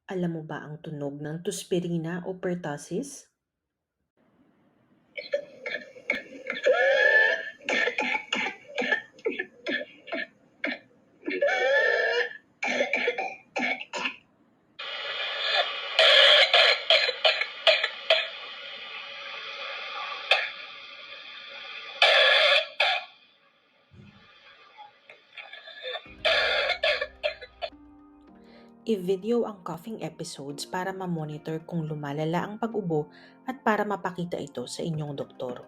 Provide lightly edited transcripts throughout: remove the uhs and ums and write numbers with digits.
Alam mo ba ang tunog ng tuspirina o pertussis? I-video ang coughing episodes para ma-monitor kung lumalala ang pag-ubo at para mapakita ito sa inyong doktor.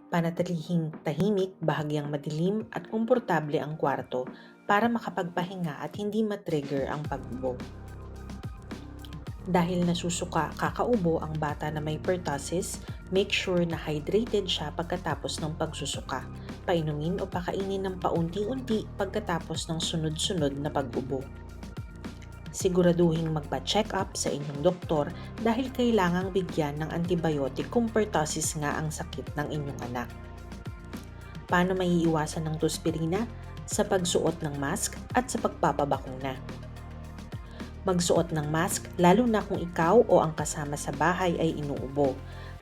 Panatilihing tahimik, bahagyang madilim at komportable ang kwarto para makapagpahinga at hindi matrigger ang pag-ubo. Dahil nasusuka kakaubo ang bata na may pertussis, make sure na hydrated siya pagkatapos ng pagsusuka. Painumin o pakainin ng paunti-unti pagkatapos ng sunod-sunod na pag-ubo. Siguraduhing magpa-check up sa inyong doktor dahil kailangang bigyan ng antibiotic kung pertussis nga ang sakit ng inyong anak. Paano maiiwasan ng tuspirina? Sa pagsuot ng mask at sa pagpapabakuna. Magsuot ng mask lalo na kung ikaw o ang kasama sa bahay ay inuubo.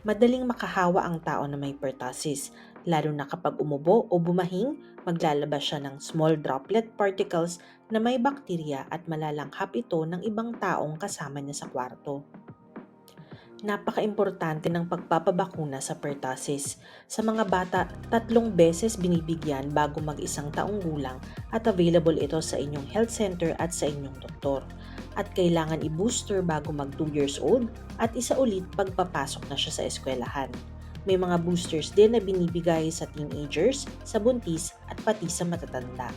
Madaling makahawa ang tao na may pertussis, lalo na kapag umubo o bumahing, maglalabas siya ng small droplet particles na may bakterya at malalanghap ito ng ibang taong kasama niya sa kwarto. Napaka-importante ng pagpapabakuna sa pertussis. Sa mga bata, 3 beses binibigyan bago mag-1 taong gulang at available ito sa inyong health center at sa inyong doktor. At kailangan i-booster bago mag 2 years old at isa ulit pagpapasok na siya sa eskwelahan. May mga boosters din na binibigay sa teenagers, sa buntis at pati sa matatanda.